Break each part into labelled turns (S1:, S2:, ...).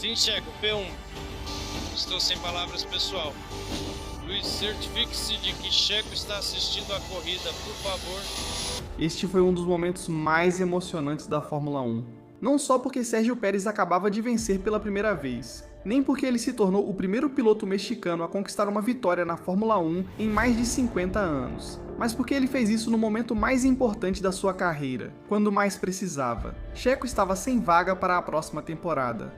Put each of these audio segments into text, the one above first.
S1: Sim, Checo, P1. Estou sem palavras, pessoal. Luiz, certifique-se de que Checo está assistindo a corrida, por favor.
S2: Este foi um dos momentos mais emocionantes da Fórmula 1. Não só porque Sérgio Pérez acabava de vencer pela primeira vez, nem porque ele se tornou o primeiro piloto mexicano a conquistar uma vitória na Fórmula 1 em mais de 50 anos, mas porque ele fez isso no momento mais importante da sua carreira, quando mais precisava. Checo estava sem vaga para a próxima temporada.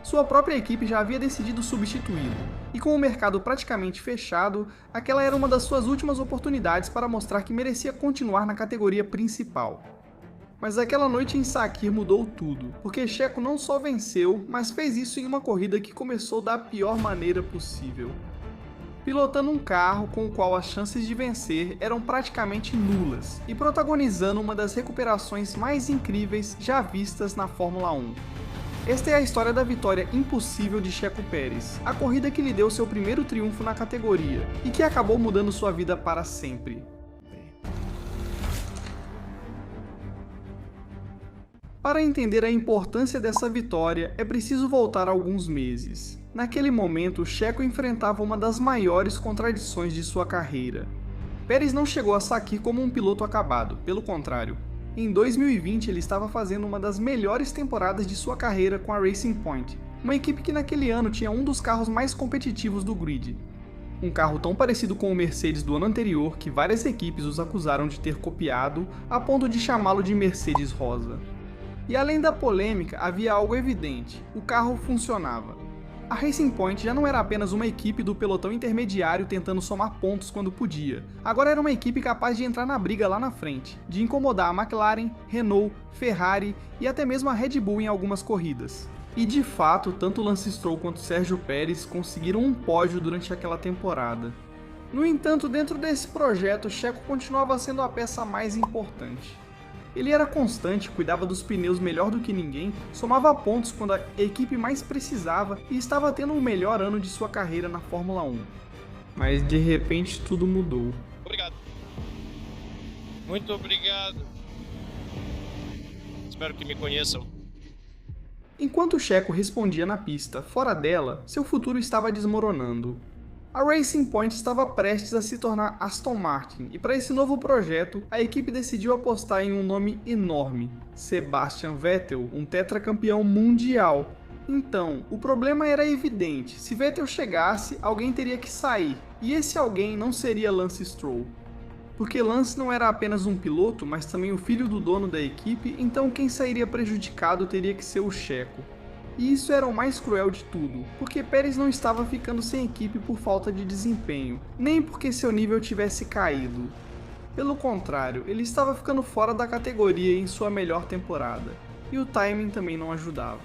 S2: Sua própria equipe já havia decidido substituí-lo, e com o mercado praticamente fechado, aquela era uma das suas últimas oportunidades para mostrar que merecia continuar na categoria principal. Mas aquela noite em Sakir mudou tudo, porque Checo não só venceu, mas fez isso em uma corrida que começou da pior maneira possível. Pilotando um carro com o qual as chances de vencer eram praticamente nulas, e protagonizando uma das recuperações mais incríveis já vistas na Fórmula 1. Esta é a história da vitória impossível de Checo Pérez, a corrida que lhe deu seu primeiro triunfo na categoria e que acabou mudando sua vida para sempre. Para entender a importância dessa vitória, é preciso voltar alguns meses. Naquele momento, Checo enfrentava uma das maiores contradições de sua carreira. Pérez não chegou a Sakir como um piloto acabado, pelo contrário. Em 2020, ele estava fazendo uma das melhores temporadas de sua carreira com a Racing Point, uma equipe que naquele ano tinha um dos carros mais competitivos do grid. Um carro tão parecido com o Mercedes do ano anterior que várias equipes os acusaram de ter copiado, a ponto de chamá-lo de Mercedes Rosa. E além da polêmica, havia algo evidente: o carro funcionava. A Racing Point já não era apenas uma equipe do pelotão intermediário tentando somar pontos quando podia. Agora era uma equipe capaz de entrar na briga lá na frente, de incomodar a McLaren, Renault, Ferrari e até mesmo a Red Bull em algumas corridas. E de fato, tanto Lance Stroll quanto Sérgio Pérez conseguiram um pódio durante aquela temporada. No entanto, dentro desse projeto, Checo continuava sendo a peça mais importante. Ele era constante, cuidava dos pneus melhor do que ninguém, somava pontos quando a equipe mais precisava e estava tendo o melhor ano de sua carreira na Fórmula 1. Mas de repente tudo mudou.
S1: Obrigado. Muito obrigado. Espero que me conheçam.
S2: Enquanto Checo respondia na pista, fora dela, seu futuro estava desmoronando. A Racing Point estava prestes a se tornar Aston Martin, e para esse novo projeto, a equipe decidiu apostar em um nome enorme: Sebastian Vettel, um tetracampeão mundial. Então, o problema era evidente: se Vettel chegasse, alguém teria que sair, e esse alguém não seria Lance Stroll. Porque Lance não era apenas um piloto, mas também o filho do dono da equipe, então quem sairia prejudicado teria que ser o Checo. E isso era o mais cruel de tudo, porque Pérez não estava ficando sem equipe por falta de desempenho, nem porque seu nível tivesse caído. Pelo contrário, ele estava ficando fora da categoria em sua melhor temporada, e o timing também não ajudava.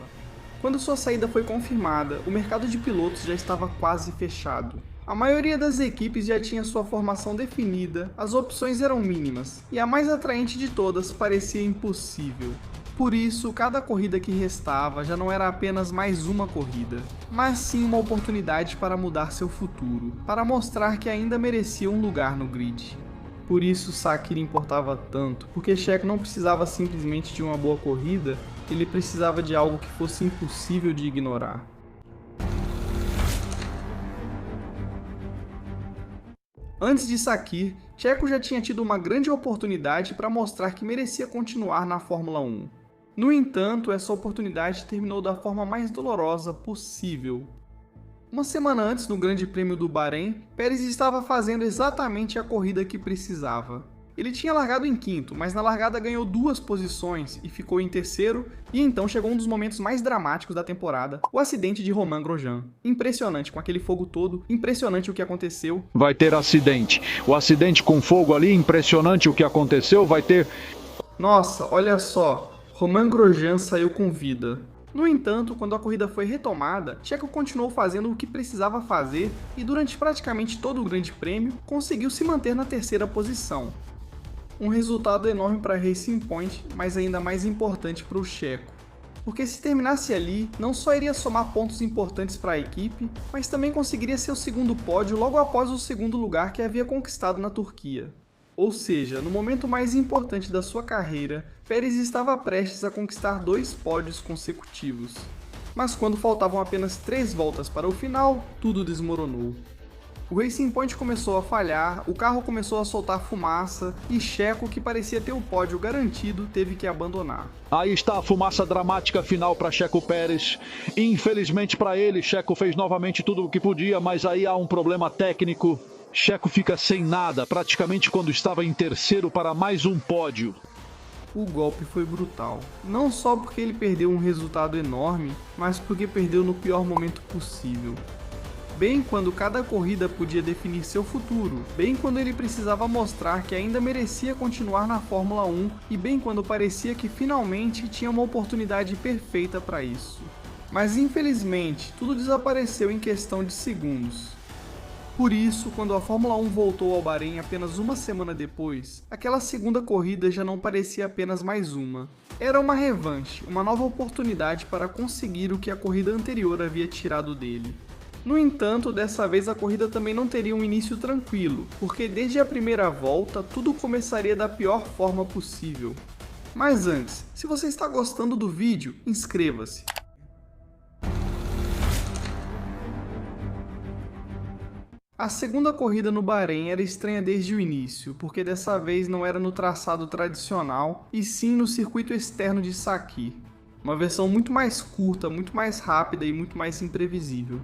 S2: Quando sua saída foi confirmada, o mercado de pilotos já estava quase fechado. A maioria das equipes já tinha sua formação definida, as opções eram mínimas, e a mais atraente de todas parecia impossível. Por isso, cada corrida que restava já não era apenas mais uma corrida, mas sim uma oportunidade para mudar seu futuro, para mostrar que ainda merecia um lugar no grid. Por isso Sakir importava tanto, porque Checo não precisava simplesmente de uma boa corrida, ele precisava de algo que fosse impossível de ignorar. Antes de Sakir, Checo já tinha tido uma grande oportunidade para mostrar que merecia continuar na Fórmula 1. No entanto, essa oportunidade terminou da forma mais dolorosa possível. Uma semana antes, no Grande Prêmio do Bahrein, Pérez estava fazendo exatamente a corrida que precisava. Ele tinha largado em quinto, mas na largada ganhou 2 posições e ficou em terceiro, e então chegou um dos momentos mais dramáticos da temporada, o acidente de Romain Grosjean. Impressionante, com aquele fogo todo, impressionante o que aconteceu.
S3: Vai ter acidente. O acidente com fogo ali, impressionante o que aconteceu, vai ter...
S2: Nossa, olha só, Romain Grosjean saiu com vida. No entanto, quando a corrida foi retomada, Checo continuou fazendo o que precisava fazer e durante praticamente todo o Grande Prêmio, conseguiu se manter na terceira posição. Um resultado enorme para a Racing Point, mas ainda mais importante para o Checo. Porque se terminasse ali, não só iria somar pontos importantes para a equipe, mas também conseguiria seu segundo pódio logo após o segundo lugar que havia conquistado na Turquia. Ou seja, no momento mais importante da sua carreira, Pérez estava prestes a conquistar 2 pódios consecutivos. Mas quando faltavam apenas 3 voltas para o final, tudo desmoronou. O Racing Point começou a falhar, o carro começou a soltar fumaça e Checo, que parecia ter o pódio garantido, teve que abandonar.
S3: Aí está a fumaça dramática final para Checo Pérez. Infelizmente para ele, Checo fez novamente tudo o que podia, mas aí há um problema técnico. Checo fica sem nada, praticamente quando estava em terceiro para mais um pódio.
S2: O golpe foi brutal, não só porque ele perdeu um resultado enorme, mas porque perdeu no pior momento possível. Bem quando cada corrida podia definir seu futuro, bem quando ele precisava mostrar que ainda merecia continuar na Fórmula 1 e bem quando parecia que finalmente tinha uma oportunidade perfeita para isso. Mas infelizmente, tudo desapareceu em questão de segundos. Por isso, quando a Fórmula 1 voltou ao Bahrein apenas uma semana depois, aquela segunda corrida já não parecia apenas mais uma. Era uma revanche, uma nova oportunidade para conseguir o que a corrida anterior havia tirado dele. No entanto, dessa vez a corrida também não teria um início tranquilo, porque desde a primeira volta tudo começaria da pior forma possível. Mas antes, se você está gostando do vídeo, inscreva-se. A segunda corrida no Bahrein era estranha desde o início, porque dessa vez não era no traçado tradicional, e sim no circuito externo de Sakir. Uma versão muito mais curta, muito mais rápida e muito mais imprevisível.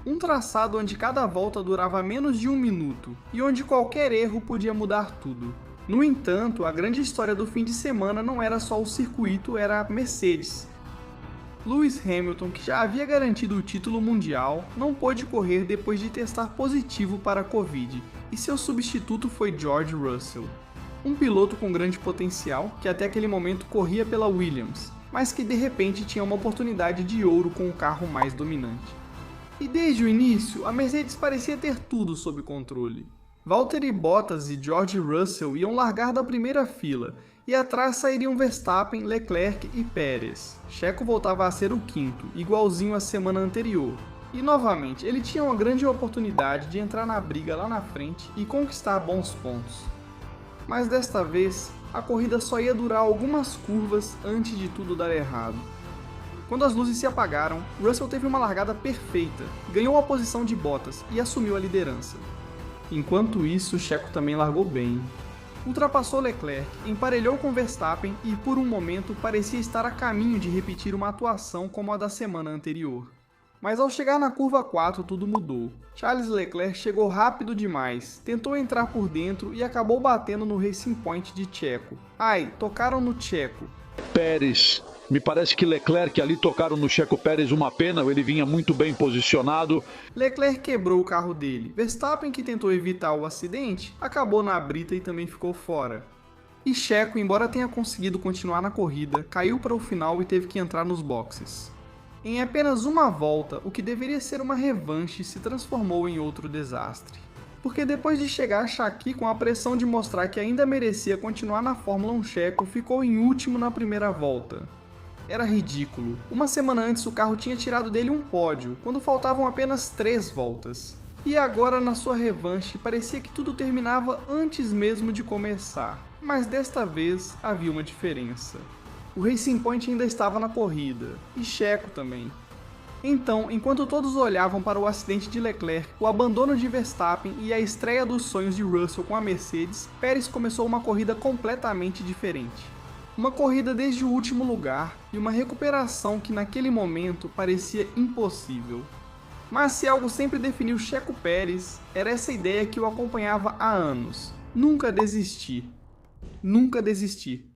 S2: Um traçado onde cada volta durava menos de 1 minuto, e onde qualquer erro podia mudar tudo. No entanto, a grande história do fim de semana não era só o circuito, era a Mercedes. Lewis Hamilton, que já havia garantido o título mundial, não pôde correr depois de testar positivo para a Covid, e seu substituto foi George Russell. Um piloto com grande potencial, que até aquele momento corria pela Williams, mas que de repente tinha uma oportunidade de ouro com o carro mais dominante. E desde o início, a Mercedes parecia ter tudo sob controle. Valtteri Bottas e George Russell iam largar da primeira fila, e atrás sairiam Verstappen, Leclerc e Pérez. Checo voltava a ser o quinto, igualzinho à semana anterior. E novamente, ele tinha uma grande oportunidade de entrar na briga lá na frente e conquistar bons pontos. Mas desta vez, a corrida só ia durar algumas curvas antes de tudo dar errado. Quando as luzes se apagaram, Russell teve uma largada perfeita, ganhou a posição de Bottas e assumiu a liderança. Enquanto isso, Checo também largou bem. Ultrapassou Leclerc, emparelhou com Verstappen e por um momento parecia estar a caminho de repetir uma atuação como a da semana anterior. Mas ao chegar na curva 4 tudo mudou. Charles Leclerc chegou rápido demais, tentou entrar por dentro e acabou batendo no Racing Point de Checo. Ai, tocaram no Checo.
S3: Pérez. Me parece que Leclerc ali tocaram no Checo Pérez, uma pena, ele vinha muito bem posicionado.
S2: Leclerc quebrou o carro dele. Verstappen, que tentou evitar o acidente, acabou na brita e também ficou fora. E Checo, embora tenha conseguido continuar na corrida, caiu para o final e teve que entrar nos boxes. Em apenas uma volta, o que deveria ser uma revanche se transformou em outro desastre. Porque depois de chegar a Sakir com a pressão de mostrar que ainda merecia continuar na Fórmula 1, Checo ficou em último na primeira volta. Era ridículo. Uma semana antes o carro tinha tirado dele um pódio, quando faltavam apenas 3 voltas. E agora na sua revanche parecia que tudo terminava antes mesmo de começar. Mas desta vez havia uma diferença. O Racing Point ainda estava na corrida, e Checo também. Então, enquanto todos olhavam para o acidente de Leclerc, o abandono de Verstappen e a estreia dos sonhos de Russell com a Mercedes, Pérez começou uma corrida completamente diferente. Uma corrida desde o último lugar e uma recuperação que naquele momento parecia impossível. Mas se algo sempre definiu Checo Pérez, era essa ideia que o acompanhava há anos: nunca desistir. Nunca desistir.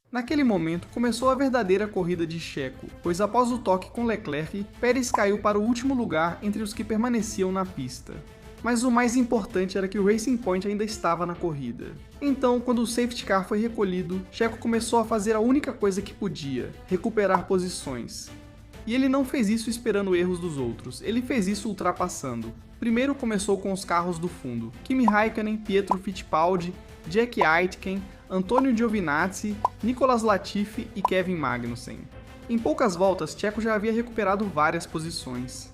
S2: Naquele momento, começou a verdadeira corrida de Checo, pois após o toque com Leclerc, Pérez caiu para o último lugar entre os que permaneciam na pista. Mas o mais importante era que o Racing Point ainda estava na corrida. Então, quando o safety car foi recolhido, Checo começou a fazer a única coisa que podia: recuperar posições. E ele não fez isso esperando erros dos outros, ele fez isso ultrapassando. Primeiro começou com os carros do fundo: Kimi Raikkonen, Pietro Fittipaldi, Jack Aitken, Antonio Giovinazzi, Nicolas Latifi e Kevin Magnussen. Em poucas voltas, Checo já havia recuperado várias posições.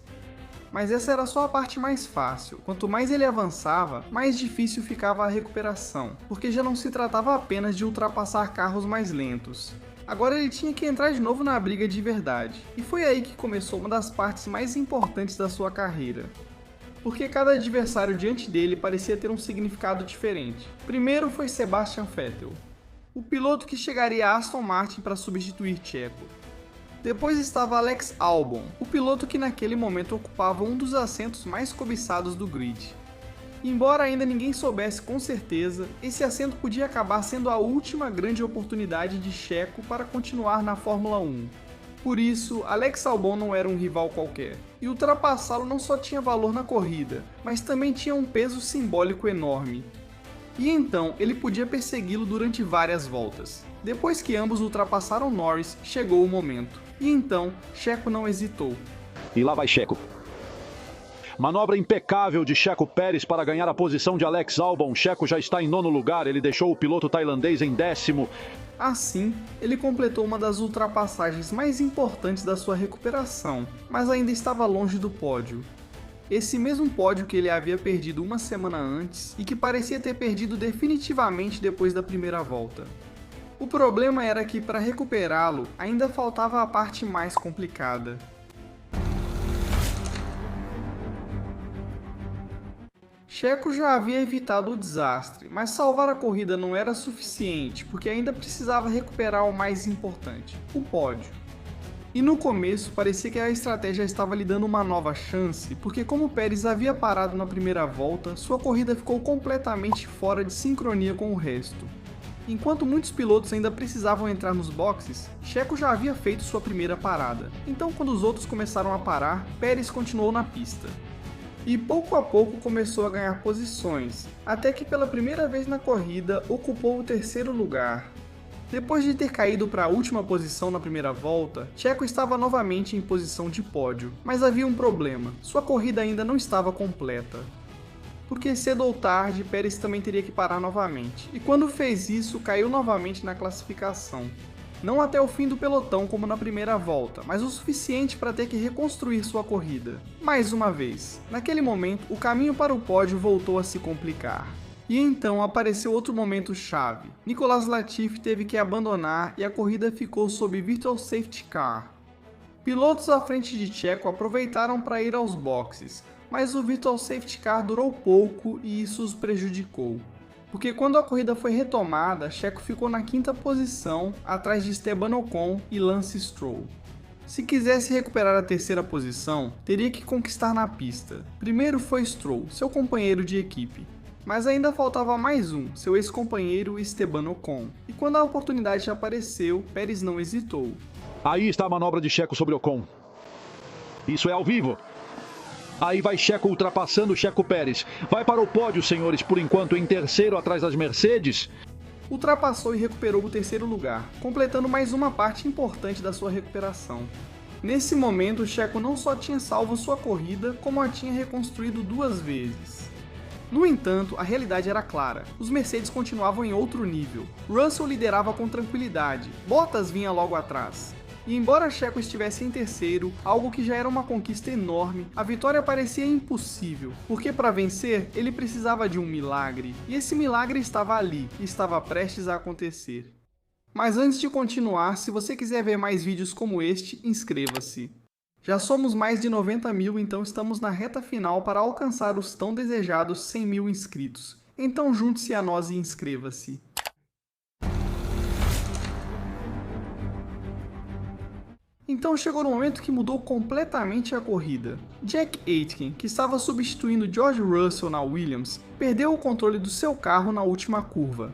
S2: mas essa era só a parte mais fácil. Quanto mais ele avançava, mais difícil ficava a recuperação, porque já não se tratava apenas de ultrapassar carros mais lentos. Agora ele tinha que entrar de novo na briga de verdade, e foi aí que começou uma das partes mais importantes da sua carreira. Porque cada adversário diante dele parecia ter um significado diferente. Primeiro foi Sebastian Vettel, o piloto que chegaria a Aston Martin para substituir Checo. Depois estava Alex Albon, o piloto que naquele momento ocupava um dos assentos mais cobiçados do grid. Embora ainda ninguém soubesse com certeza, esse assento podia acabar sendo a última grande oportunidade de Checo para continuar na Fórmula 1. Por isso, Alex Albon não era um rival qualquer, e ultrapassá-lo não só tinha valor na corrida, mas também tinha um peso simbólico enorme. E então, ele podia persegui-lo durante várias voltas. Depois que ambos ultrapassaram Norris, chegou o momento. E então, Checo não hesitou.
S3: E lá vai Checo. Manobra impecável de Checo Pérez para ganhar a posição de Alex Albon. Checo já está em 9º lugar, ele deixou o piloto tailandês em 10º.
S2: Assim, ele completou uma das ultrapassagens mais importantes da sua recuperação, mas ainda estava longe do pódio. Esse mesmo pódio que ele havia perdido uma semana antes e que parecia ter perdido definitivamente depois da primeira volta. O problema era que, para recuperá-lo, ainda faltava a parte mais complicada. Checo já havia evitado o desastre, mas salvar a corrida não era suficiente, porque ainda precisava recuperar o mais importante, o pódio. E no começo parecia que a estratégia estava lhe dando uma nova chance, porque como Pérez havia parado na primeira volta, sua corrida ficou completamente fora de sincronia com o resto. Enquanto muitos pilotos ainda precisavam entrar nos boxes, Checo já havia feito sua primeira parada. Então quando os outros começaram a parar, Pérez continuou na pista. E pouco a pouco começou a ganhar posições, até que pela primeira vez na corrida ocupou o 3º lugar. Depois de ter caído para a última posição na primeira volta, Checo estava novamente em posição de pódio, mas havia um problema, sua corrida ainda não estava completa. Porque cedo ou tarde, Pérez também teria que parar novamente, e quando fez isso, caiu novamente na classificação. Não até o fim do pelotão como na primeira volta, mas o suficiente para ter que reconstruir sua corrida. Mais uma vez, naquele momento, o caminho para o pódio voltou a se complicar. E então apareceu outro momento chave. Nicolas Latifi teve que abandonar e a corrida ficou sob Virtual Safety Car. Pilotos à frente de Checo aproveitaram para ir aos boxes, mas o Virtual Safety Car durou pouco e isso os prejudicou. Porque quando a corrida foi retomada, Checo ficou na 5ª posição, atrás de Esteban Ocon e Lance Stroll. Se quisesse recuperar a 3ª posição, teria que conquistar na pista. Primeiro foi Stroll, seu companheiro de equipe. Mas ainda faltava mais um, seu ex-companheiro Esteban Ocon. E quando a oportunidade apareceu, Pérez não hesitou.
S3: Aí está a manobra de Checo sobre Ocon. Isso é ao vivo. Aí vai Checo ultrapassando Checo Pérez. Vai para o pódio, senhores, por enquanto em 3º atrás das Mercedes.
S2: Ultrapassou e recuperou o 3º lugar, completando mais uma parte importante da sua recuperação. Nesse momento, Checo não só tinha salvo sua corrida, como a tinha reconstruído 2 vezes. No entanto, a realidade era clara. Os Mercedes continuavam em outro nível. Russell liderava com tranquilidade, Bottas vinha logo atrás. E embora Checo estivesse em 3º, algo que já era uma conquista enorme, a vitória parecia impossível, porque para vencer ele precisava de um milagre, e esse milagre estava ali, e estava prestes a acontecer. Mas antes de continuar, se você quiser ver mais vídeos como este, inscreva-se. Já somos mais de 90 mil, então estamos na reta final para alcançar os tão desejados 100 mil inscritos. Então junte-se a nós e inscreva-se. Então chegou no momento que mudou completamente a corrida. Jack Aitken, que estava substituindo George Russell na Williams, perdeu o controle do seu carro na última curva.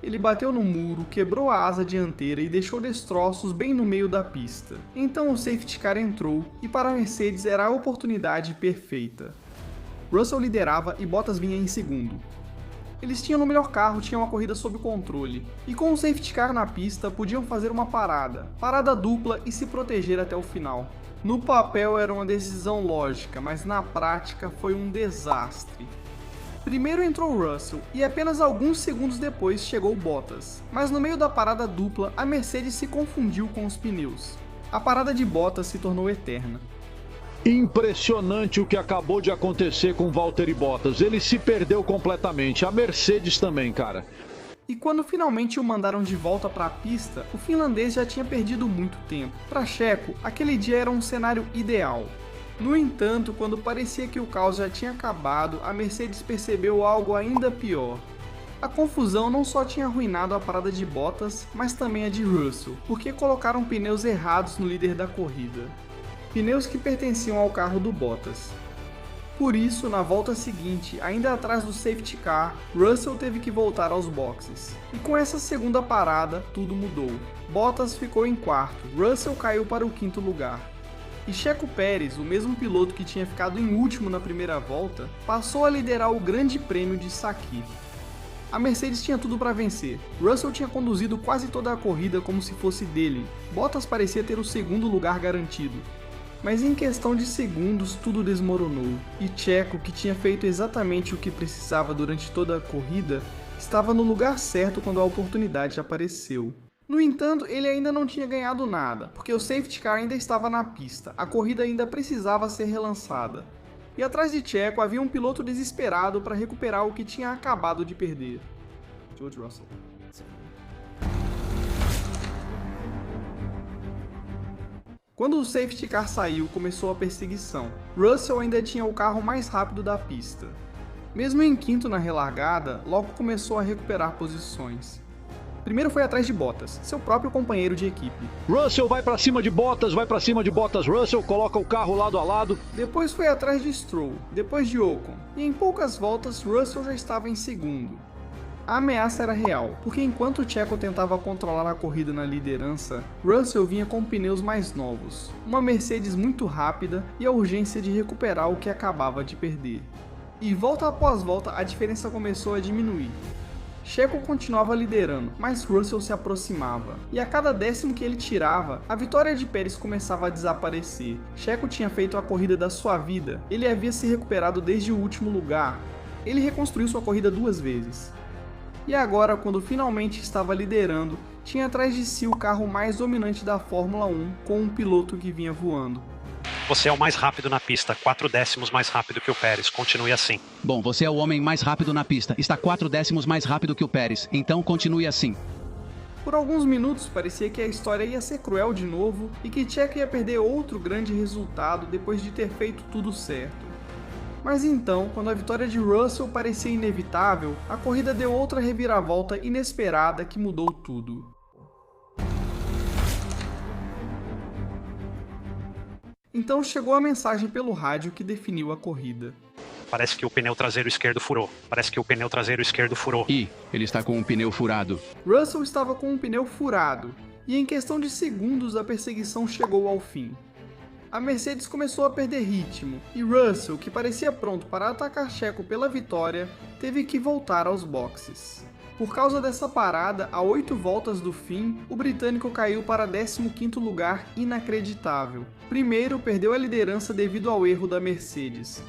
S2: Ele bateu no muro, quebrou a asa dianteira e deixou destroços bem no meio da pista. Então o safety car entrou e para a Mercedes era a oportunidade perfeita. Russell liderava e Bottas vinha em 2º. Eles tinham o melhor carro, tinham a corrida sob controle, e com o safety car na pista podiam fazer uma parada dupla e se proteger até o final. No papel era uma decisão lógica, mas na prática foi um desastre. Primeiro entrou Russell e apenas alguns segundos depois chegou Bottas, mas no meio da parada dupla a Mercedes se confundiu com os pneus. A parada de Bottas se tornou eterna.
S3: Impressionante o que acabou de acontecer com Valtteri Bottas. Ele se perdeu completamente. A Mercedes também, cara.
S2: E quando finalmente o mandaram de volta para a pista, o finlandês já tinha perdido muito tempo. Para Checo, aquele dia era um cenário ideal. No entanto, quando parecia que o caos já tinha acabado, a Mercedes percebeu algo ainda pior. A confusão não só tinha arruinado a parada de Bottas, mas também a de Russell, porque colocaram pneus errados no líder da corrida. Pneus que pertenciam ao carro do Bottas. Por isso, na volta seguinte, ainda atrás do safety car, Russell teve que voltar aos boxes. E com essa segunda parada, tudo mudou. Bottas ficou em quarto, Russell caiu para o quinto lugar. E Checo Pérez, o mesmo piloto que tinha ficado em último na primeira volta, passou a liderar o Grande Prêmio de Sakir. A Mercedes tinha tudo para vencer. Russell tinha conduzido quase toda a corrida como se fosse dele. Bottas parecia ter o segundo lugar garantido. Mas em questão de segundos tudo desmoronou, e Checo, que tinha feito exatamente o que precisava durante toda a corrida, estava no lugar certo quando a oportunidade apareceu. No entanto, ele ainda não tinha ganhado nada, porque o safety car ainda estava na pista, a corrida ainda precisava ser relançada. E atrás de Checo havia um piloto desesperado para recuperar o que tinha acabado de perder. George Russell. Quando o safety car saiu, começou a perseguição. Russell ainda tinha o carro mais rápido da pista. Mesmo em quinto na relargada, logo começou a recuperar posições. Primeiro foi atrás de Bottas, seu próprio companheiro de equipe.
S3: Russell vai pra cima de Bottas, Russell coloca o carro lado a lado.
S2: Depois foi atrás de Stroll, depois de Ocon, e em poucas voltas Russell já estava em segundo. A ameaça era real, porque enquanto Checo tentava controlar a corrida na liderança, Russell vinha com pneus mais novos, uma Mercedes muito rápida e a urgência de recuperar o que acabava de perder. E volta após volta a diferença começou a diminuir. Checo continuava liderando, mas Russell se aproximava, e a cada décimo que ele tirava, a vitória de Pérez começava a desaparecer. Checo tinha feito a corrida da sua vida, ele havia se recuperado desde o último lugar, ele reconstruiu sua corrida 2 vezes. E agora, quando finalmente estava liderando, tinha atrás de si o carro mais dominante da Fórmula 1 com um piloto que vinha voando.
S4: Você é o mais rápido na pista, 4 décimos mais rápido que o Pérez, continue assim.
S5: Bom, você é o homem mais rápido na pista, está 4 décimos mais rápido que o Pérez, então continue assim.
S2: Por alguns minutos parecia que a história ia ser cruel de novo e que Checo ia perder outro grande resultado depois de ter feito tudo certo. Mas então, quando a vitória de Russell parecia inevitável, a corrida deu outra reviravolta inesperada que mudou tudo. Então chegou a mensagem pelo rádio que definiu a corrida.
S4: Parece que o pneu traseiro esquerdo furou.
S5: Ih, ele está com um pneu furado.
S2: Russell estava com um pneu furado, e em questão de segundos a perseguição chegou ao fim. A Mercedes começou a perder ritmo, e Russell, que parecia pronto para atacar Checo pela vitória, teve que voltar aos boxes. Por causa dessa parada, a 8 voltas do fim, o britânico caiu para 15º lugar inacreditável. Primeiro, perdeu a liderança devido ao erro da Mercedes.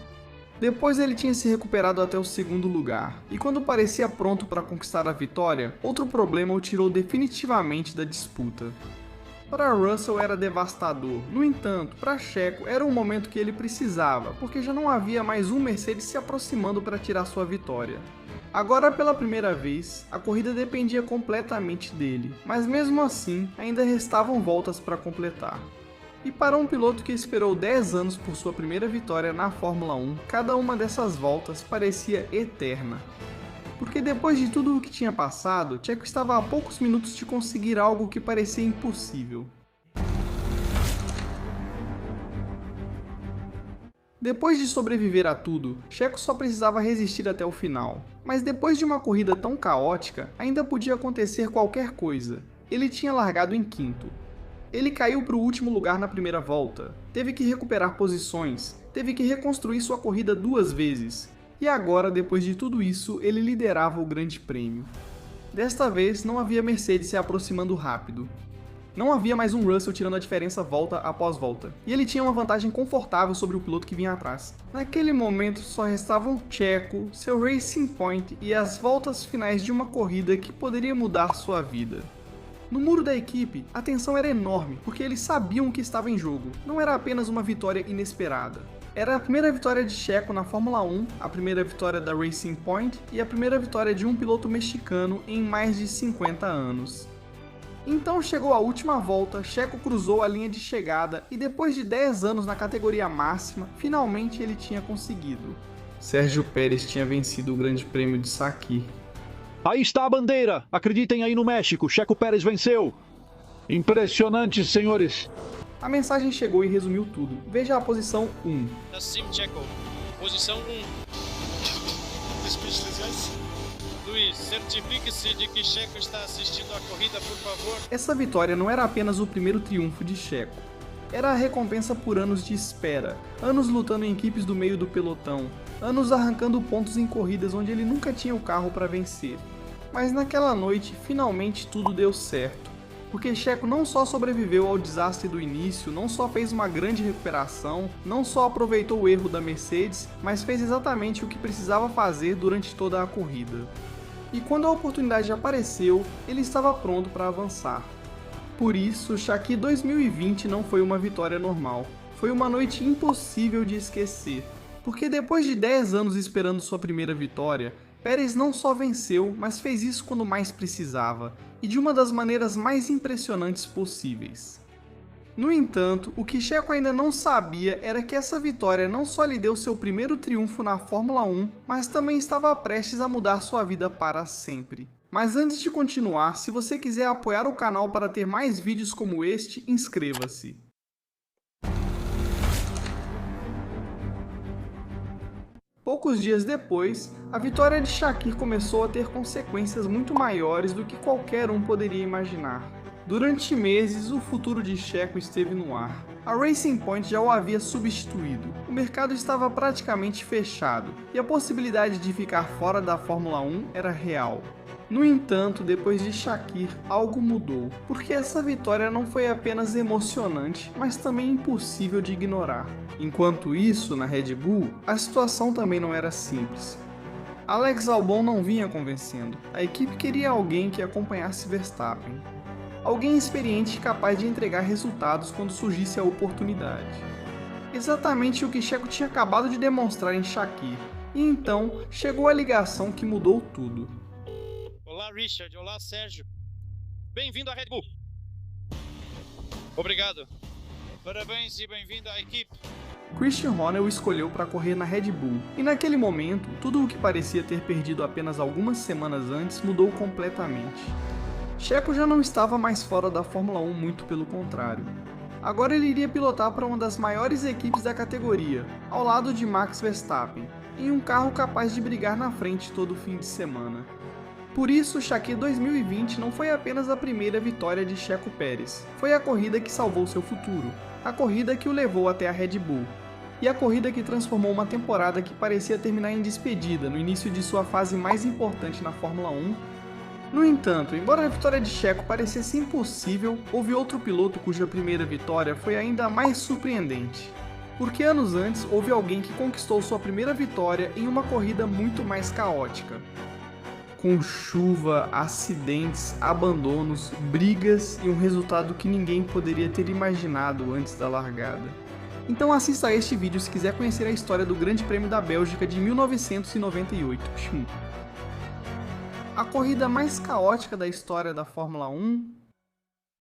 S2: Depois ele tinha se recuperado até o 2º lugar, e quando parecia pronto para conquistar a vitória, outro problema o tirou definitivamente da disputa. Para Russell era devastador, no entanto, para Checo era um momento que ele precisava, porque já não havia mais um Mercedes se aproximando para tirar sua vitória. Agora, pela primeira vez, a corrida dependia completamente dele, mas mesmo assim, ainda restavam voltas para completar. E para um piloto que esperou 10 anos por sua primeira vitória na Fórmula 1, cada uma dessas voltas parecia eterna. Porque depois de tudo o que tinha passado, Checo estava a poucos minutos de conseguir algo que parecia impossível. Depois de sobreviver a tudo, Checo só precisava resistir até o final. Mas depois de uma corrida tão caótica, ainda podia acontecer qualquer coisa. Ele tinha largado em quinto. Ele caiu para o último lugar na primeira volta, teve que recuperar posições, teve que reconstruir sua corrida 2 vezes. E agora, depois de tudo isso, ele liderava o Grande Prêmio. Desta vez, não havia Mercedes se aproximando rápido. Não havia mais um Russell tirando a diferença volta após volta, e ele tinha uma vantagem confortável sobre o piloto que vinha atrás. Naquele momento, só restavam Checo, seu Racing Point e as voltas finais de uma corrida que poderia mudar sua vida. No muro da equipe, a tensão era enorme, porque eles sabiam o que estava em jogo. Não era apenas uma vitória inesperada. Era a primeira vitória de Checo na Fórmula 1, a primeira vitória da Racing Point e a primeira vitória de um piloto mexicano em mais de 50 anos. Então chegou a última volta, Checo cruzou a linha de chegada e depois de 10 anos na categoria máxima, finalmente ele tinha conseguido. Sérgio Pérez tinha vencido o Grande Prêmio de Sakir.
S3: Aí está a bandeira! Acreditem aí no México, Checo Pérez venceu! Impressionante, senhores!
S2: A mensagem chegou e resumiu tudo. Veja a posição 1.
S1: Nassim Checo, posição 1. Speechless. Luiz, certifique-se de que Checo está assistindo a corrida, por favor.
S2: Essa vitória não era apenas o primeiro triunfo de Checo. Era a recompensa por anos de espera, anos lutando em equipes do meio do pelotão, anos arrancando pontos em corridas onde ele nunca tinha o carro para vencer. Mas naquela noite, finalmente tudo deu certo. Porque Checo não só sobreviveu ao desastre do início, não só fez uma grande recuperação, não só aproveitou o erro da Mercedes, mas fez exatamente o que precisava fazer durante toda a corrida. E quando a oportunidade apareceu, ele estava pronto para avançar. Por isso, Sakir 2020 não foi uma vitória normal. Foi uma noite impossível de esquecer. Porque depois de 10 anos esperando sua primeira vitória, Pérez não só venceu, mas fez isso quando mais precisava, e de uma das maneiras mais impressionantes possíveis. No entanto, o que Checo ainda não sabia era que essa vitória não só lhe deu seu primeiro triunfo na Fórmula 1, mas também estava prestes a mudar sua vida para sempre. Mas antes de continuar, se você quiser apoiar o canal para ter mais vídeos como este, inscreva-se. Poucos dias depois, a vitória de Sakir começou a ter consequências muito maiores do que qualquer um poderia imaginar. Durante meses, o futuro de Checo esteve no ar. A Racing Point já o havia substituído, o mercado estava praticamente fechado, e a possibilidade de ficar fora da Fórmula 1 era real. No entanto, depois de Sakir, algo mudou, porque essa vitória não foi apenas emocionante, mas também impossível de ignorar. Enquanto isso, na Red Bull, a situação também não era simples. Alex Albon não vinha convencendo, a equipe queria alguém que acompanhasse Verstappen. Alguém experiente e capaz de entregar resultados quando surgisse a oportunidade. Exatamente o que Checo tinha acabado de demonstrar em Sakir, e então chegou a ligação que mudou tudo.
S1: Olá, Richard. Olá, Sérgio. Bem-vindo à Red Bull. Obrigado. Parabéns e bem-vindo à equipe.
S2: Christian Horner o escolheu para correr na Red Bull, e naquele momento, tudo o que parecia ter perdido apenas algumas semanas antes mudou completamente. Checo já não estava mais fora da Fórmula 1, muito pelo contrário. Agora ele iria pilotar para uma das maiores equipes da categoria, ao lado de Max Verstappen, em um carro capaz de brigar na frente todo fim de semana. Por isso, Sakir 2020 não foi apenas a primeira vitória de Checo Pérez, foi a corrida que salvou seu futuro, a corrida que o levou até a Red Bull, e a corrida que transformou uma temporada que parecia terminar em despedida no início de sua fase mais importante na Fórmula 1. No entanto, embora a vitória de Checo parecesse impossível, houve outro piloto cuja primeira vitória foi ainda mais surpreendente. Porque anos antes, houve alguém que conquistou sua primeira vitória em uma corrida muito mais caótica. Com chuva, acidentes, abandonos, brigas e um resultado que ninguém poderia ter imaginado antes da largada. Então assista a este vídeo se quiser conhecer a história do Grande Prêmio da Bélgica de 1998. A corrida mais caótica da história da Fórmula 1